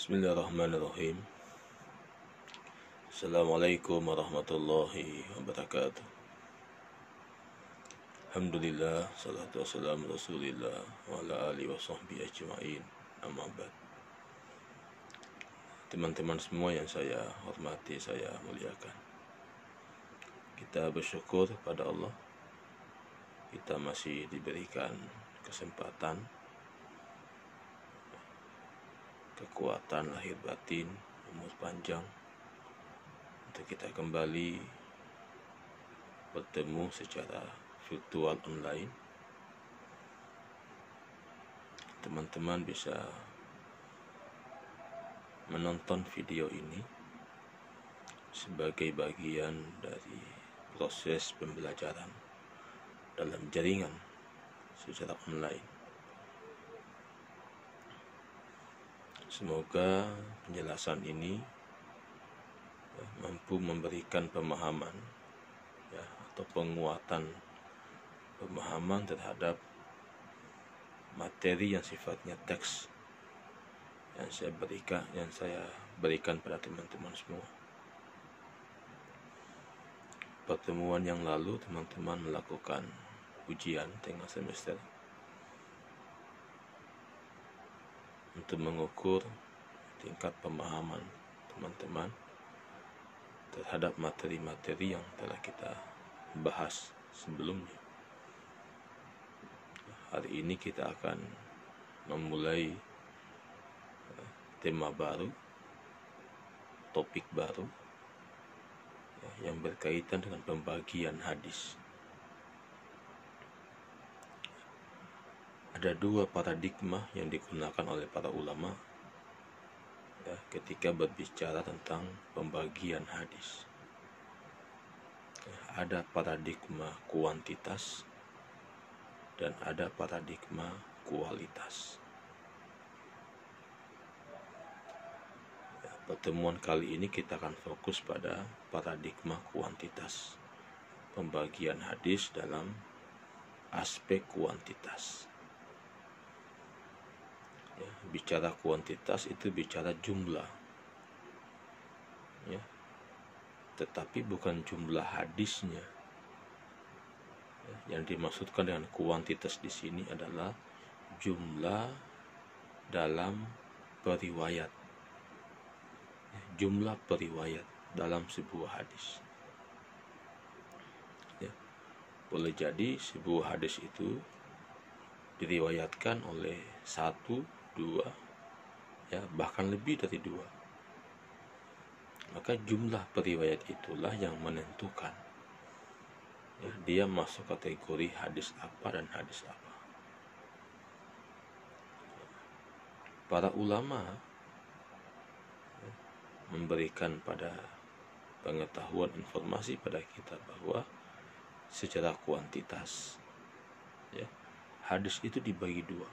Bismillahirrahmanirrahim. Assalamualaikum warahmatullahi wabarakatuh. Alhamdulillah, salatu wassalamu rasulillah wa ala alihi wa sahbihi ajma'in. Amma ba'd. Teman-teman semua yang saya hormati, saya muliakan, kita bersyukur pada Allah, kita masih diberikan kesempatan, kekuatan lahir batin, umur panjang, untuk kita kembali bertemu secara virtual online. Teman-teman bisa menonton video ini sebagai bagian dari proses pembelajaran dalam jaringan secara online. Semoga penjelasan ini mampu memberikan pemahaman atau penguatan pemahaman terhadap materi yang sifatnya teks yang saya berikan pada teman-teman semua. Pertemuan yang lalu teman-teman melakukan ujian tengah semester untuk mengukur tingkat pemahaman teman-teman terhadap materi-materi yang telah kita bahas sebelumnya. Hari ini kita akan memulai tema baru, topik baru yang berkaitan dengan pembagian hadis. Ada dua paradigma yang digunakan oleh para ulama ketika berbicara tentang pembagian hadis. Ada paradigma kuantitas dan ada paradigma kualitas. Pertemuan kali ini kita akan fokus pada paradigma kuantitas, pembagian hadis dalam aspek kuantitas. Bicara kuantitas itu bicara jumlah, tetapi bukan jumlah hadisnya. Yang dimaksudkan dengan kuantitas di sini adalah jumlah dalam periwayat, jumlah periwayat dalam sebuah hadis. Boleh jadi sebuah hadis itu diriwayatkan oleh satu, dua, bahkan lebih dari dua. Maka jumlah periwayat itulah yang menentukan dia masuk kategori hadis apa dan hadis apa. Para ulama memberikan pada pengetahuan informasi pada kita bahwa secara kuantitas hadis itu dibagi dua.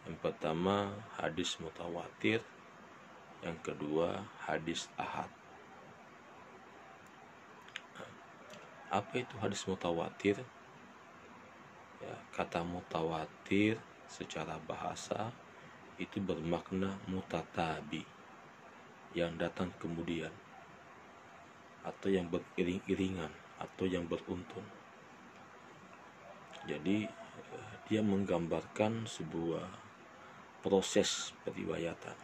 Yang pertama hadis mutawatir, yang kedua hadis ahad. Apa itu hadis mutawatir? Kata mutawatir secara bahasa itu bermakna mutatabi, yang datang kemudian, atau yang beriring-iringan, atau yang beruntun. Jadi dia menggambarkan sebuah proses periwayatan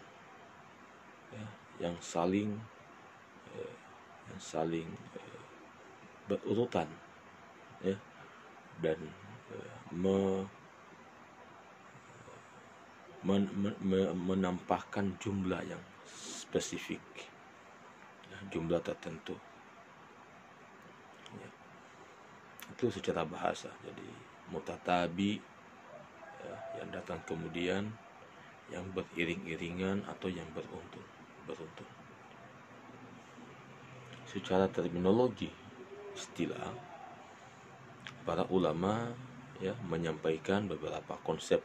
yang saling berurutan dan menampakkan jumlah yang spesifik, jumlah tertentu. Itu secara bahasa. Jadi mutatabi yang datang kemudian, yang beriring-iringan, atau yang beruntun. Secara terminologi istilah, para ulama menyampaikan beberapa konsep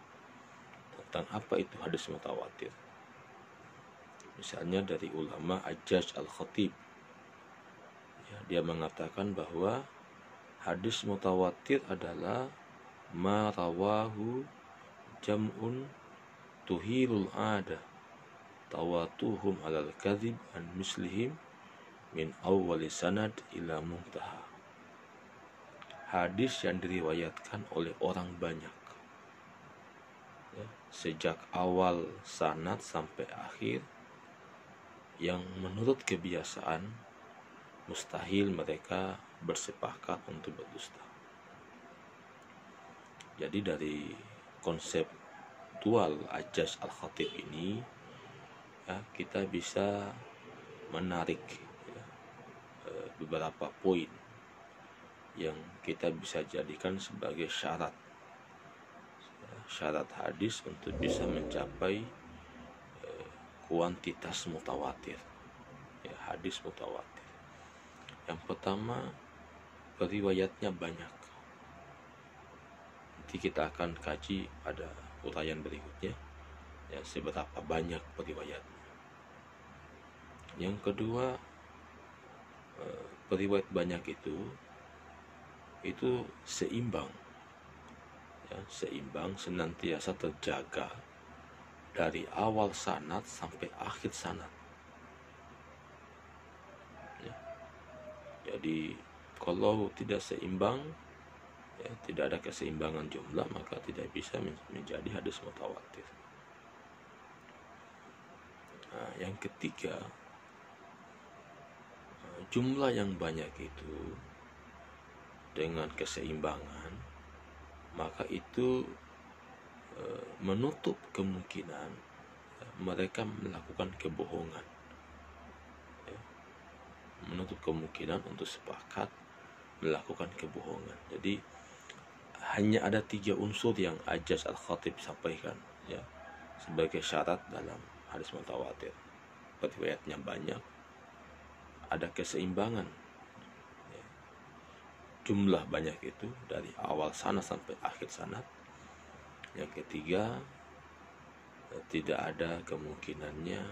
tentang apa itu hadis mutawatir. Misalnya dari ulama Ajaj Al-Khatib, dia mengatakan bahwa hadis mutawatir adalah ma rawahu jam'un tuhilul ada tawatuhum alal kadhib an mislihim min awwali sanad ila muntaha. Hadis yang diriwayatkan oleh orang banyak, ya, sejak awal sanad sampai akhir, yang menurut kebiasaan mustahil mereka bersepakat untuk berdusta. Jadi dari konseptual Ajaz Al-Khatib ini, ya, kita bisa menarik, ya, beberapa poin yang kita bisa jadikan sebagai syarat hadis untuk bisa mencapai kuantitas mutawatir, ya, hadis mutawatir. Yang pertama, periwayatnya banyak. Nanti kita akan kaji pada uraian berikutnya, ya, seberapa banyak periwayatnya. Yang kedua, periwayat banyak itu seimbang, ya, seimbang, senantiasa terjaga dari awal sanad sampai akhir sanad, ya. Jadi kalau tidak seimbang, ya, tidak ada keseimbangan jumlah, maka tidak bisa menjadi hadis mutawatir. Nah, yang ketiga, jumlah yang banyak itu dengan keseimbangan, maka itu menutup kemungkinan mereka melakukan kebohongan, ya, menutup kemungkinan untuk sepakat melakukan kebohongan. Jadi hanya ada 3 unsur yang Ajaz Al-Khatib sampaikan, ya, sebagai syarat dalam hadis mutawatir. Periwayatnya banyak, ada keseimbangan, ya, jumlah banyak itu dari awal sanad sampai akhir sanad. Yang ketiga, tidak ada kemungkinannya,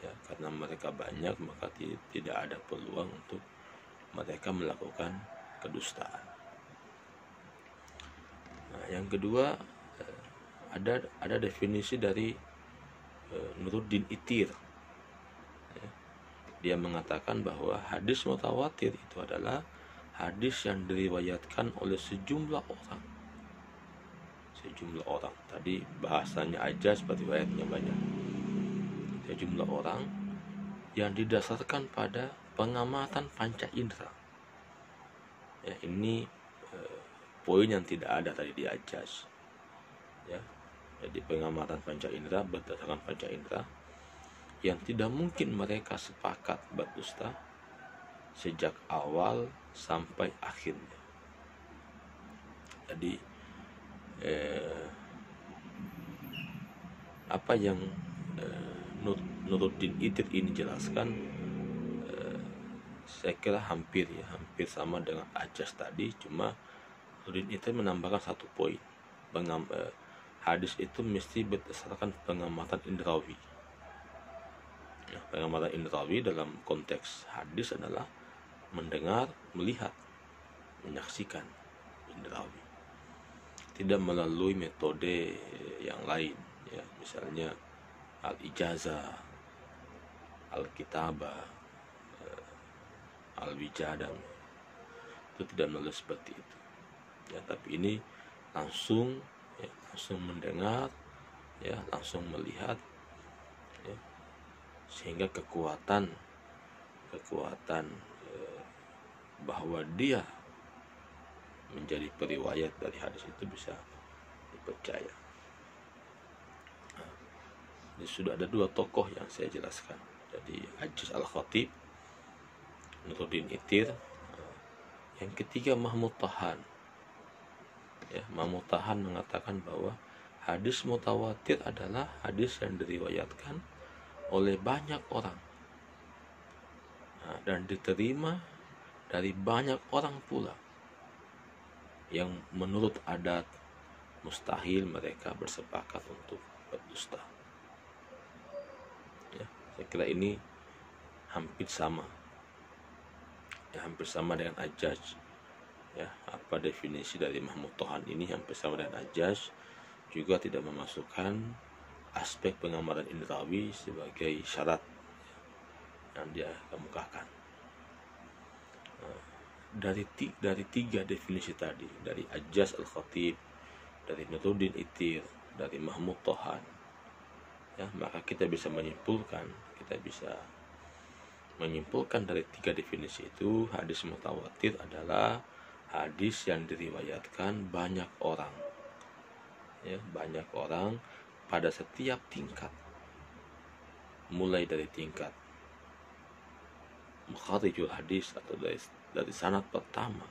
ya, karena mereka banyak maka tidak ada peluang untuk mereka melakukan kedustaan. Nah, yang kedua, ada definisi dari Nuruddin Itir, ya. Dia mengatakan bahwa hadis mutawatir itu adalah hadis yang diriwayatkan oleh sejumlah orang. Tadi bahasanya Ajaz, periwayatnya banyak. Sejumlah orang yang didasarkan pada pengamatan panca indera. Ya, ini poin yang tidak ada tadi di Ajaz, ya. Jadi pengamatan panca indera, berdasarkan panca indera, yang tidak mungkin mereka sepakat berdusta sejak awal sampai akhirnya. Jadi apa yang Nuruddin Itir ini jelaskan, saya kira hampir sama dengan Ajaz tadi, cuma Nuruddin Itir menambahkan satu poin. Hadis itu mesti berdasarkan pengamatan indrawi. Ya, pengamatan indrawi dalam konteks hadis adalah mendengar, melihat, menyaksikan indrawi. Tidak melalui metode yang lain, ya, misalnya al-ijazah, al-kitabah, al-wijadah, itu tidak melalui seperti itu, ya. Tapi ini langsung mendengar, ya, langsung melihat, ya, sehingga kekuatan bahwa dia menjadi periwayat dari hadis itu bisa dipercaya. Nah, ini sudah ada 2 tokoh yang saya jelaskan. Jadi Ajaz Al-Khatib, Nuruddin Itir. Yang ketiga Mahmud Tahan. Ya, Mahmud Tahan mengatakan bahwa hadis mutawatir adalah hadis yang diriwayatkan oleh banyak orang, nah, dan diterima dari banyak orang pula, yang menurut adat mustahil mereka bersepakat untuk berdusta. Ya, saya kira ini hampir sama, ya, hampir sama dengan Ajaz. Ya, apa definisi dari Mahmud Tahan ini hampir sama dengan Ajaz, juga tidak memasukkan aspek pengamatan indrawi sebagai syarat yang dia kemukakan. Dari tiga definisi tadi, dari Ajaz Al-Khatib, dari Nuruddin Itir, dari Mahmud Tohan, ya, maka kita bisa menyimpulkan dari tiga definisi itu, hadis mutawatir adalah hadis yang diriwayatkan banyak orang, ya, banyak orang pada setiap tingkat, mulai dari tingkat mukharijul hadis atau dari sanad pertama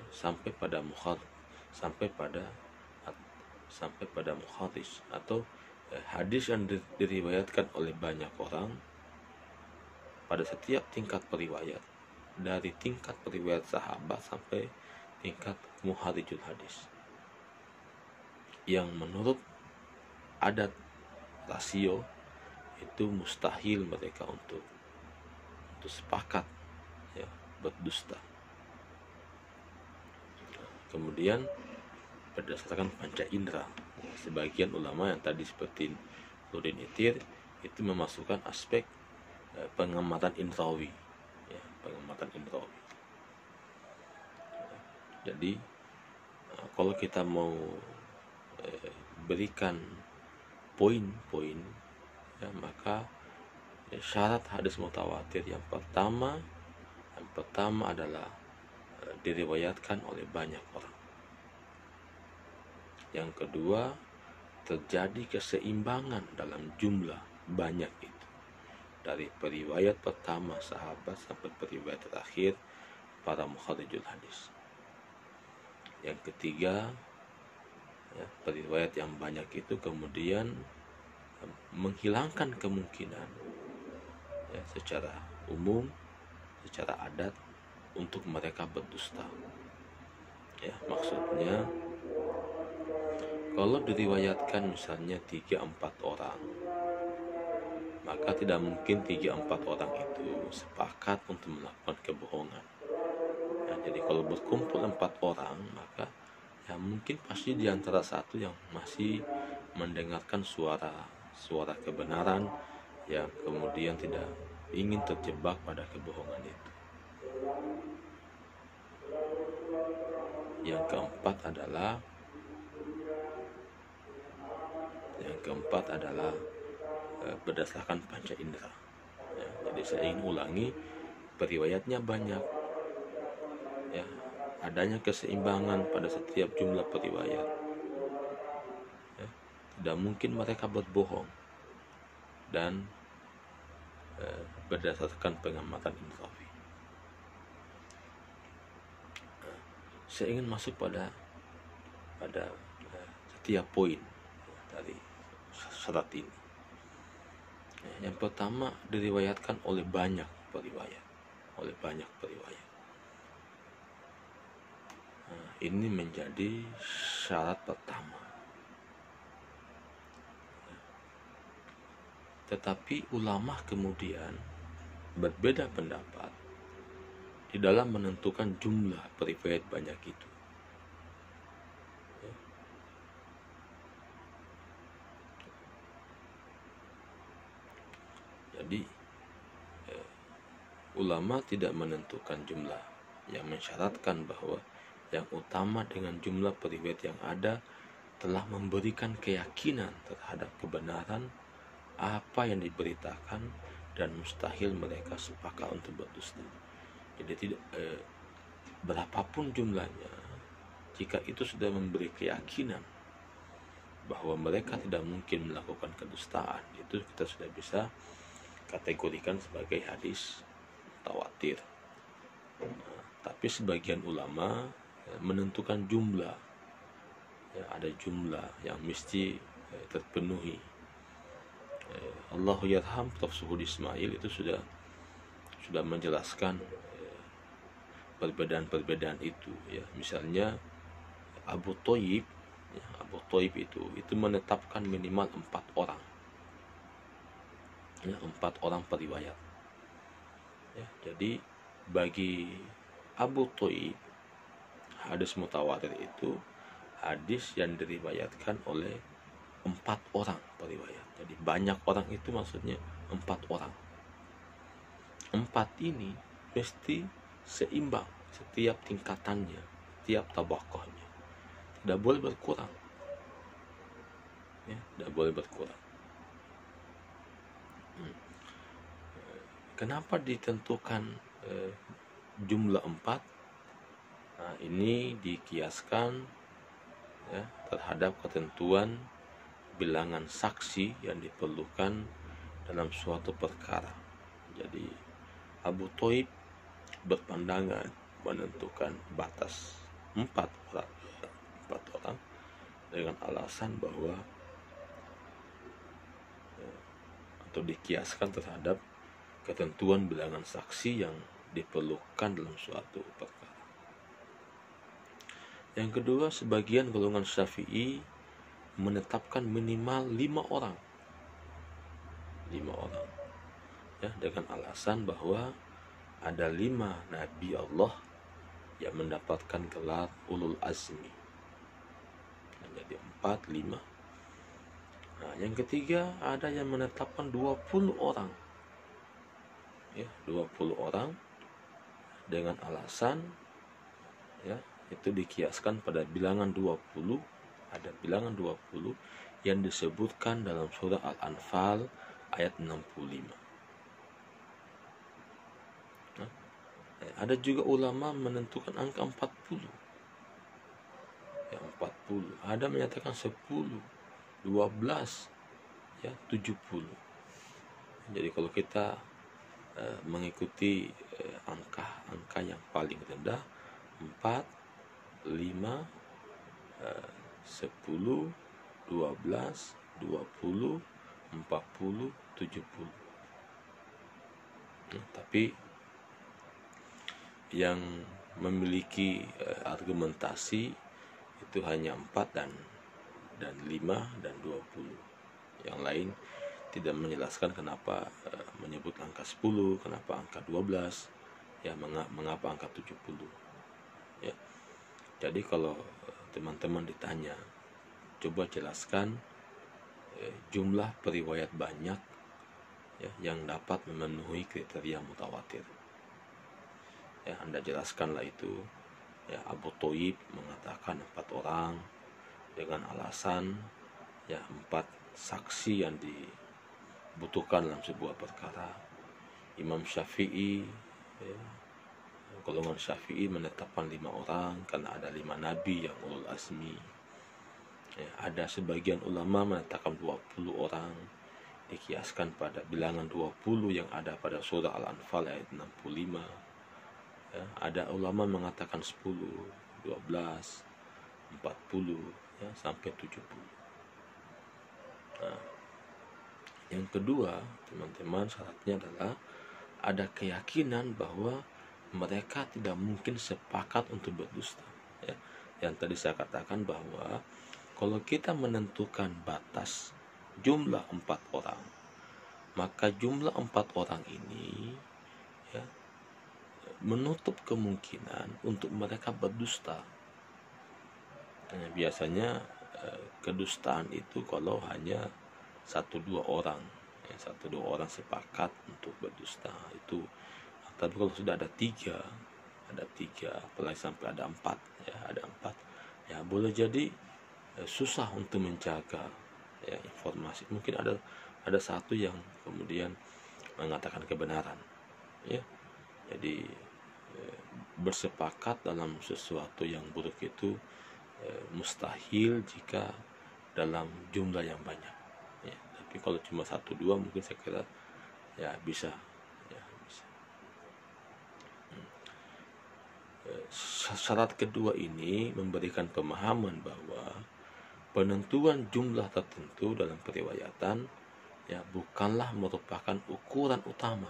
sampai pada mukharij atau hadis yang diriwayatkan oleh banyak orang pada setiap tingkat periwayat, dari tingkat periwayat sahabat sampai tingkat mukharijul hadis, yang menurut adat rasio itu mustahil mereka untuk sepakat, ya, berdusta. Kemudian berdasarkan panca indera, sebagian ulama yang tadi seperti Nuruddin Itir itu memasukkan aspek pengamatan indrawi, ya, pengamatan indrawi. Jadi kalau kita mau berikan poin-poin, ya, maka syarat hadis mutawatir yang pertama adalah diriwayatkan oleh banyak orang. Yang kedua, terjadi keseimbangan dalam jumlah banyak itu, dari periwayat pertama sahabat sampai periwayat terakhir para mukharijul hadis. Yang ketiga, ya, periwayat yang banyak itu kemudian menghilangkan kemungkinan, ya, secara umum, secara adat untuk mereka berdusta. Ya, maksudnya kalau diriwayatkan misalnya 3-4 orang, maka tidak mungkin 3-4 orang itu sepakat untuk melakukan kebohongan. Ya, jadi kalau berkumpul 4 orang, maka ya mungkin pasti di antara satu yang masih mendengarkan suara kebenaran, yang kemudian tidak ingin terjebak pada kebohongan itu. Yang keempat adalah berdasarkan panca indera. Ya, jadi saya ingin ulangi, periwayatnya banyak, ya, adanya keseimbangan pada setiap jumlah periwayat, ya, tidak mungkin mereka berbohong, dan berdasarkan pengamatan indrawi. Saya ingin masuk pada setiap poin dari syarat ini. Yang pertama, diriwayatkan oleh banyak periwayat. Ini menjadi syarat pertama. Tetapi ulama kemudian berbeda pendapat di dalam menentukan jumlah periwayat banyak itu. Jadi ulama tidak menentukan jumlah, yang mensyaratkan bahwa yang utama dengan jumlah periwayat yang ada telah memberikan keyakinan terhadap kebenaran apa yang diberitakan, dan mustahil mereka sepakat untuk berdusta. Jadi tidak berapapun jumlahnya, jika itu sudah memberi keyakinan bahwa mereka tidak mungkin melakukan kedustaan, itu kita sudah bisa kategorikan sebagai hadis mutawatir. Tapi sebagian ulama menentukan jumlah, ya, ada jumlah yang mesti terpenuhi. Allahu yarham Prof. Suhud Ismail itu sudah menjelaskan perbedaan-perbedaan itu, ya. Misalnya Abu Thayyib itu menetapkan minimal 4 orang, ya, 4 orang periwayat, ya. Jadi bagi Abu Thayyib, hadis mutawatir itu hadis yang diriwayatkan oleh 4 orang periwayat. Jadi banyak orang itu maksudnya 4 orang. 4 ini mesti seimbang setiap tingkatannya, setiap tabaqahnya. Tidak boleh berkurang. Ya, tidak boleh berkurang. Kenapa ditentukan jumlah 4? Nah, ini dikiaskan ya, terhadap ketentuan bilangan saksi yang diperlukan dalam suatu perkara. Jadi Abu Thaib berpandangan menentukan batas 4 orang dengan alasan bahwa atau dikiaskan terhadap ketentuan bilangan saksi yang diperlukan dalam suatu perkara. Yang kedua, sebagian golongan Syafi'i menetapkan minimal 5 orang. 5 orang. Ya, dengan alasan bahwa ada 5 Nabi Allah yang mendapatkan gelar Ulul Azmi. Jadi 4, 5. Nah, yang ketiga, ada yang menetapkan 20 orang. Ya, 20 orang dengan alasan ya, itu dikiaskan pada bilangan 20. Ada bilangan 20 yang disebutkan dalam surah Al-Anfal ayat 65. Nah, ada juga ulama menentukan angka 40. Ya, 40. Ada menyatakan 10, 12, ya 70. Jadi kalau kita mengikuti angka yang paling rendah 4, 5, 10, 12, 20, 40, 70. Tapi yang memiliki argumentasi itu hanya 4 dan 5 dan 20. Yang lain tidak menjelaskan kenapa menyebut angka 10, kenapa angka 12, ya mengapa angka 70. Ya. Jadi kalau teman-teman ditanya, coba jelaskan jumlah periwayat banyak ya, yang dapat memenuhi kriteria mutawatir. Ya, Anda jelaskanlah itu. Ya, Abu Thaib mengatakan 4 orang dengan alasan ya 4 saksi yang dibutuhkan dalam sebuah perkara. Imam Syafi'i ya, golongan Syafi'i menetapkan 5 orang karena ada 5 nabi yang ulul azmi. Ya, ada sebagian ulama menetapkan 20 orang dikiaskan pada bilangan 20 yang ada pada surah Al-Anfal ayat 65. Ya, ada ulama mengatakan 10, 12, 40 ya, sampai 70. Nah, yang kedua, teman-teman, syaratnya adalah ada keyakinan bahwa mereka tidak mungkin sepakat untuk berdusta. Ya. Yang tadi saya katakan bahwa kalau kita menentukan batas jumlah 4 orang, maka jumlah 4 orang ini ya, menutup kemungkinan untuk mereka berdusta. Biasanya kedustaan itu kalau hanya 1-2 orang, ya, 1-2 orang sepakat untuk berdusta itu. Tapi kalau sudah ada 3, apalagi sampai ada 4, ya ada 4, ya boleh jadi susah untuk menjaga ya informasi. Mungkin ada satu yang kemudian mengatakan kebenaran, ya. Jadi bersepakat dalam sesuatu yang buruk itu mustahil jika dalam jumlah yang banyak. Ya, tapi kalau cuma 1-2 mungkin saya kira ya bisa. Ya, bisa. Syarat kedua ini memberikan pemahaman bahwa penentuan jumlah tertentu dalam periwayatan ya bukanlah merupakan ukuran utama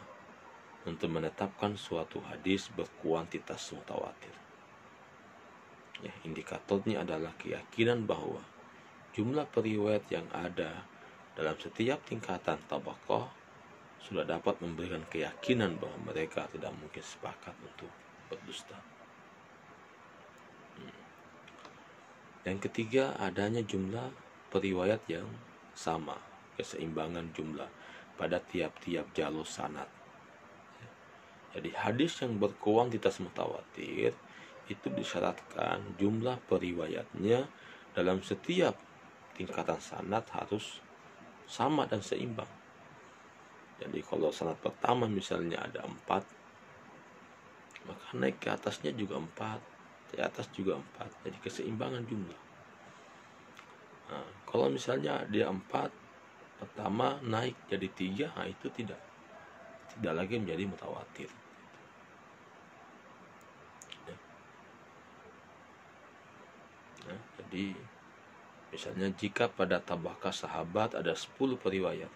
untuk menetapkan suatu hadis berkuantitas mutawatir. Ya, indikatornya adalah keyakinan bahwa jumlah periwayat yang ada dalam setiap tingkatan tabaqah sudah dapat memberikan keyakinan bahwa mereka tidak mungkin sepakat untuk berdusta. Yang ketiga, adanya jumlah periwayat yang sama, keseimbangan jumlah pada tiap-tiap jalur sanad. Jadi hadis yang berkuantitas mutawatir itu disyaratkan jumlah periwayatnya dalam setiap tingkatan sanad harus sama dan seimbang. Jadi kalau sanad pertama misalnya ada 4, maka naik ke atasnya juga 4, di atas juga 4, jadi keseimbangan jumlah. Nah, kalau misalnya dia 4, pertama naik jadi 3, nah itu tidak lagi menjadi mutawatir. Nah, jadi misalnya jika pada tabaqah sahabat ada 10 periwayat,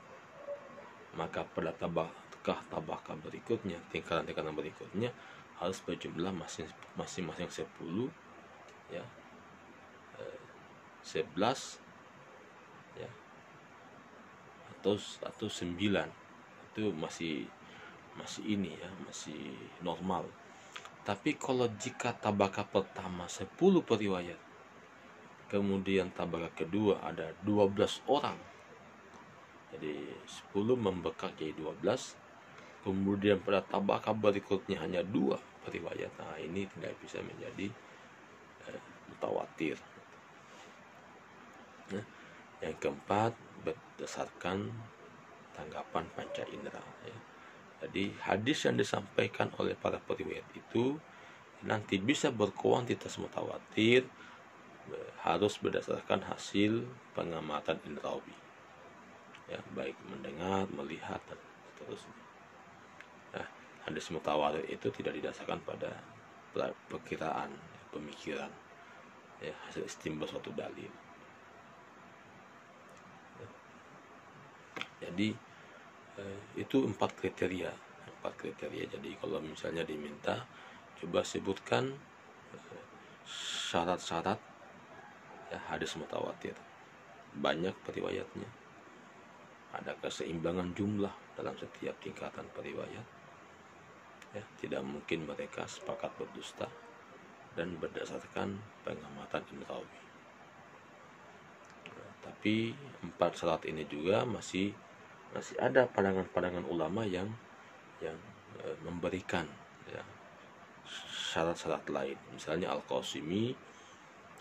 maka pada tabaqah berikutnya, tingkatan-tingkatan berikutnya harus berjumlah masing-masing 10, ya, 11, ya, atau 9. Itu masih ini ya, masih normal. Tapi kalau jika tabaqah pertama 10 periwayat, kemudian tabaqah kedua ada 12 orang, jadi 10 membekak jadi 12, kemudian pada tabaqah berikutnya hanya 2 periwayat, nah ini tidak bisa menjadi mutawatir. Nah, yang keempat, berdasarkan tanggapan panca indera, ya. Jadi hadis yang disampaikan oleh para periwayat itu nanti bisa berkuantitas mutawatir harus berdasarkan hasil pengamatan indrawi, ya, baik mendengar, melihat, dan seterusnya. Nah, hadis mutawatir itu tidak didasarkan pada perkiraan, pemikiran, ya, hasil istinbat suatu dalil. Jadi itu 4 kriteria. Jadi kalau misalnya diminta, coba sebutkan syarat-syarat, ya, hadis mutawatir. Banyak periwayatnya, ada keseimbangan jumlah dalam setiap tingkatan periwayat, ya, tidak mungkin mereka sepakat berdusta, dan berdasarkan pengamatan indrawi. Tapi 4 syarat ini juga masih ada pandangan-pandangan ulama yang memberikan, ya, syarat-syarat lain. Misalnya Al-Qasimi,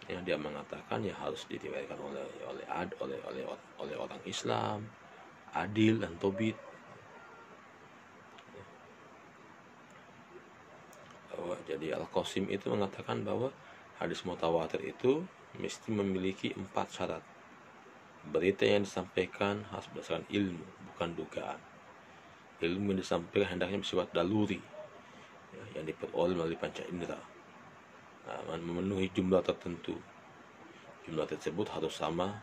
yang dia mengatakan ya harus diriwayatkan oleh orang Islam, adil dan tobit. Jadi Al-Qasim itu mengatakan bahwa hadis mutawatir itu mesti memiliki 4 syarat. Berita yang disampaikan harus berdasarkan ilmu, bukan dugaan. Ilmu yang disampaikan hendaknya bersifat daluri, ya, yang diperoleh melalui panca indera, memenuhi jumlah tertentu. Jumlah tersebut harus sama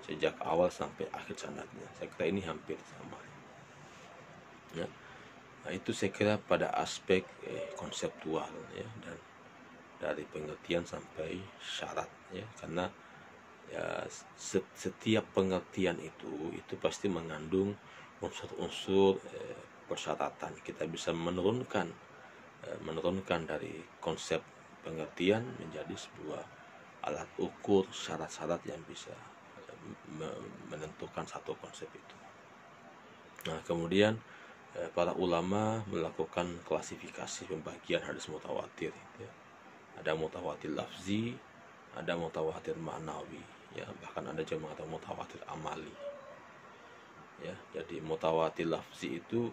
sejak awal sampai akhir sanadnya. Saya kira ini hampir sama, ya. Nah, itu saya kira pada aspek konseptual, ya, dan dari pengertian sampai syarat, ya, karena ya, setiap pengertian itu pasti mengandung unsur-unsur persyaratan. Kita bisa menurunkan dari konsep pengertian menjadi sebuah alat ukur syarat-syarat yang bisa menentukan satu konsep itu. Nah, kemudian para ulama melakukan klasifikasi pembagian hadis mutawatir, ya. Ada mutawatir lafzi, ada mutawatir ma'nawi, ya, bahkan ada juga mengatakan mutawatir amali, ya. Jadi mutawatir lafzi itu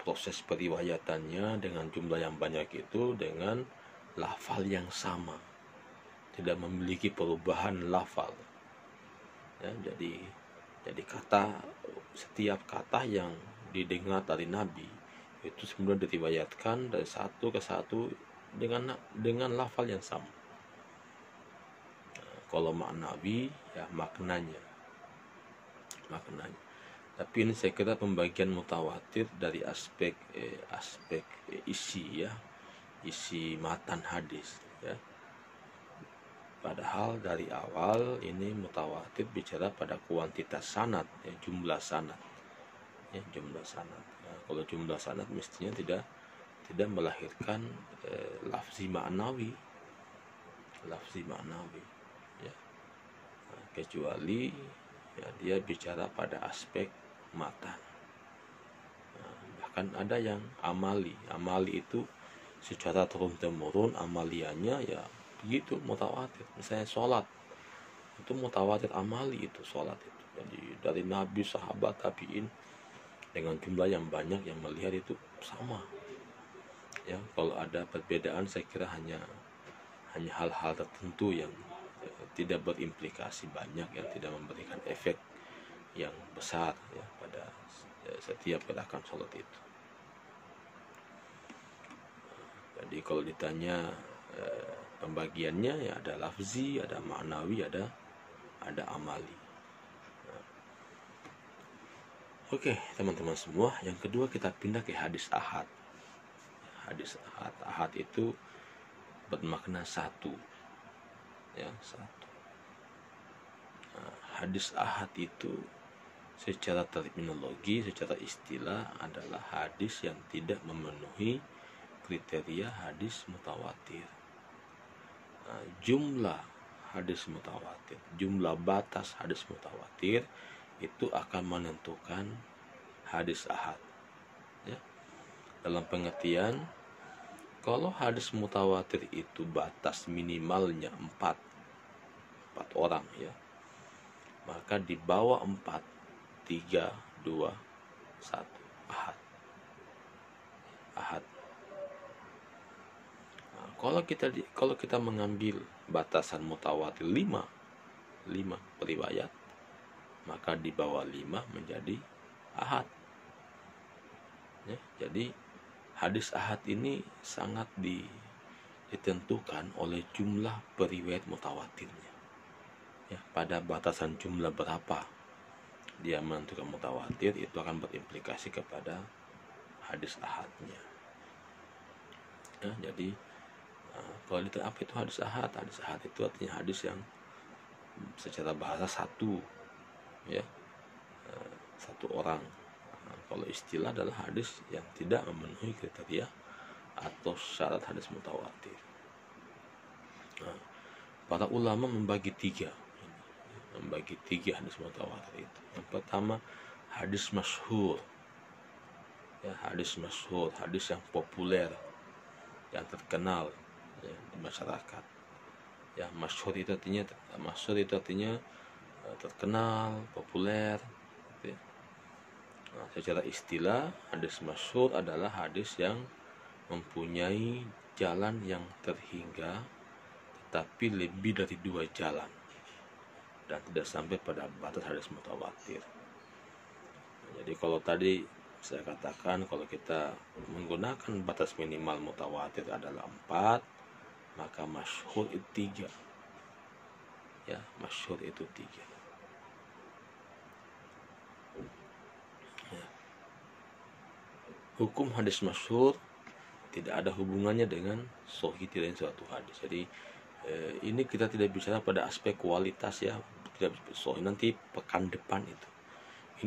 proses periwayatannya dengan jumlah yang banyak itu dengan lafal yang sama, tidak memiliki perubahan lafal, ya. Jadi setiap kata yang didengar dari Nabi itu sebenarnya diriwayatkan dari satu ke satu dengan lafal yang sama. Kalau maknawi, ya, maknanya. Tapi ini saya kira pembagian mutawatir dari aspek isi, ya, isi matan hadis, ya. Padahal dari awal ini mutawatir bicara pada kuantitas sanad, ya, jumlah sanad, ya, jumlah sanad. Nah, kalau jumlah sanad mestinya tidak melahirkan lafzi maknawi, ya. Nah, kecuali ya dia bicara pada aspek matan. Bahkan ada yang amali itu secara turun temurun amaliannya ya begitu, mutawatir. Misalnya sholat itu mutawatir amali, itu sholat itu jadi dari nabi, sahabat, tabiin dengan jumlah yang banyak yang melihat itu sama ya. Kalau ada perbedaan saya kira hanya hal-hal tertentu yang tidak berimplikasi banyak, yang tidak memberikan efek yang besar ya pada setiap gerakan sholat itu. Jadi kalau ditanya pembagiannya ya ada lafzi, ada ma'nawi, ada amali. Oke, teman-teman semua, yang kedua kita pindah ke hadis ahad. Hadis ahad itu bermakna satu. Ya, satu. Hadis ahad itu secara terminologi, secara istilah adalah hadis yang tidak memenuhi kriteria hadis mutawatir. Jumlah hadis mutawatir, jumlah batas hadis mutawatir itu akan menentukan hadis ahad ya. Dalam pengertian, kalau hadis mutawatir itu batas minimalnya 4 orang ya, maka di bawah 4, 3, 2, 1 ahad. Kalau kita mengambil batasan mutawatir 5 periwayat, maka di bawah 5 menjadi ahad ya. Jadi hadis ahad ini sangat ditentukan oleh jumlah periwayat mutawatirnya ya. Pada batasan jumlah berapa dia menentukan mutawatir, itu akan berimplikasi kepada hadis ahadnya ya. Jadi kalau ditanya apa itu hadis ahad? Hadis ahad itu artinya hadis yang secara bahasa satu ya, satu orang. Kalau istilah adalah hadis yang tidak memenuhi kriteria atau syarat hadis mutawatir. Para ulama membagi tiga hadis mutawatir itu. Yang pertama hadis masyhur ya, hadis masyhur, hadis yang populer, yang terkenal ya, di masyarakat ya. Masyhur itu artinya terkenal, populer gitu ya. Secara istilah hadis masyhur adalah hadis yang mempunyai jalan yang terhingga tetapi lebih dari 2 jalan dan tidak sampai pada batas hadis mutawatir. Jadi kalau tadi saya katakan kalau kita menggunakan batas minimal mutawatir adalah 4, maka masyhur itu 3 ya, masyhur itu 3 ya. Hukum hadis masyhur tidak ada hubungannya dengan sahih tidaknya suatu hadis. Jadi ini kita tidak bicara pada aspek kualitas ya, tidak sahih nanti pekan depan itu.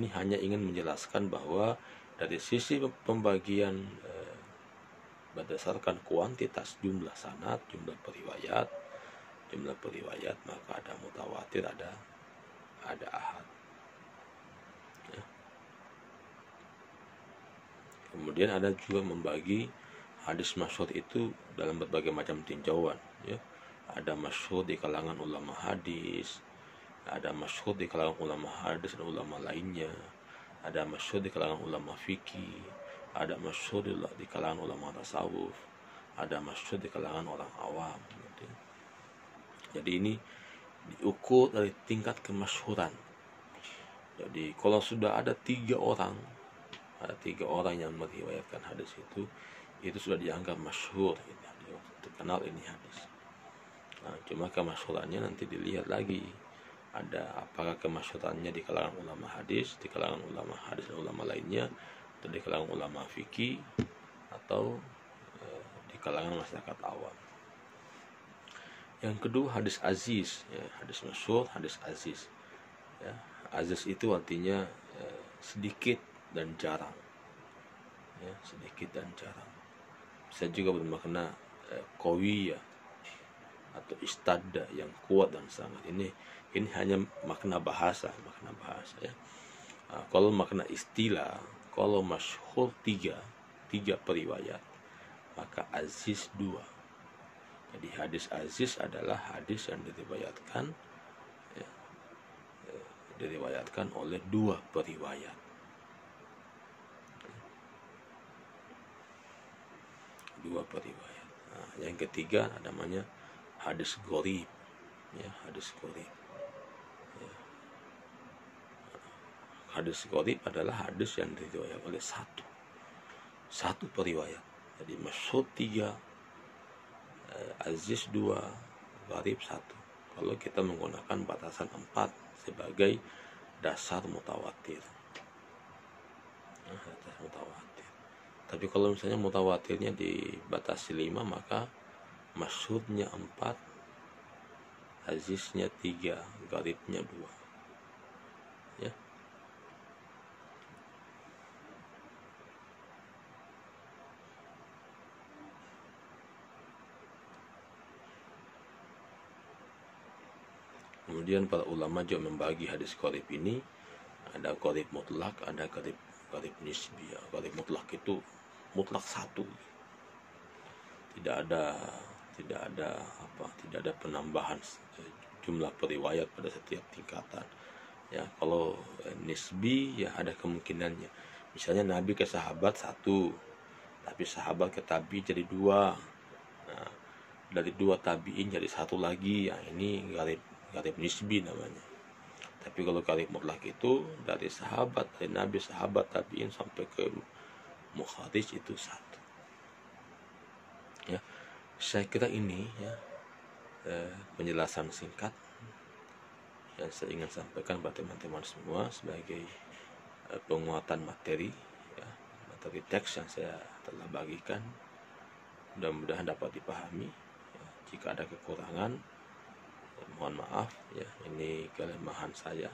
Ini hanya ingin menjelaskan bahwa dari sisi pembagian berdasarkan kuantitas jumlah sanad, jumlah periwayat, maka ada mutawatir, ada ahad ya. Kemudian ada juga membagi hadis masyhur itu dalam berbagai macam tinjauan ya. Ada masyhur di kalangan ulama hadis, ada masyhur di kalangan ulama hadis dan ulama lainnya, ada masyhur di kalangan ulama fikih, ada masyhur di kalangan ulama tasawuf, ada masyhur di kalangan orang awam gitu. Jadi ini diukur dari tingkat kemasyhuran. Jadi kalau sudah ada 3 orang yang meriwayatkan hadis itu sudah dianggap masyhur, terkenal ini hadis. Cuma kemasyhurannya nanti dilihat lagi, ada apakah kemasyhurannya di kalangan ulama hadis, di kalangan ulama hadis dan ulama lainnya, atau di kalangan ulama fikih, atau di kalangan masyarakat awam. Yang kedua hadis aziz ya, hadis masyhur, hadis aziz ya. Aziz itu artinya sedikit dan jarang ya, sedikit dan jarang. Bisa juga bermakna qawi ya, atau istada yang kuat dan sangat. Ini hanya makna bahasa ya. Kalau makna istilah, kalau masyhur tiga periwayat, maka aziz 2. Jadi hadis aziz adalah hadis yang diriwayatkan ya, oleh 2 periwayat. Nah, yang ketiga namanya hadis gharib ya, hadis gharib ya. Hadis gharib adalah hadis yang diriwayatkan oleh satu periwayat. Jadi masyhur 3, aziz 2, gharib 1. Kalau kita menggunakan batasan 4 sebagai dasar mutawatir. Dasar mutawatir. Tapi kalau misalnya mutawatirnya dibatasi 5, maka masyhurnya 4, aziznya 3, gharibnya 2. Ya. Kemudian para ulama juga membagi hadis gharib ini, ada gharib mutlak, ada gharib nisbi. Gharib mutlak itu mutlak 1. Tidak ada penambahan jumlah periwayat pada setiap tingkatan. Ya, kalau nisbi ya ada kemungkinannya. Misalnya Nabi ke sahabat 1, tapi sahabat ke tabi jadi 2. Nah, dari 2 tabiin jadi 1 lagi. Ya, ini gharib nisbi namanya. Tapi kalau gharib mutlak itu dari sahabat, dari Nabi, sahabat, tabiin sampai ke mukharij itu 1. Ya, saya kira ini ya penjelasan singkat yang saya ingin sampaikan pada teman-teman semua sebagai penguatan materi ya, materi teks yang saya telah bagikan. Mudah-mudahan dapat dipahami ya. Jika ada kekurangan ya, mohon maaf ya, ini kelemahan saya.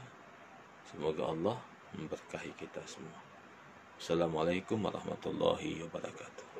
Semoga Allah memberkahi kita semua. Assalamualaikum warahmatullahi wabarakatuh.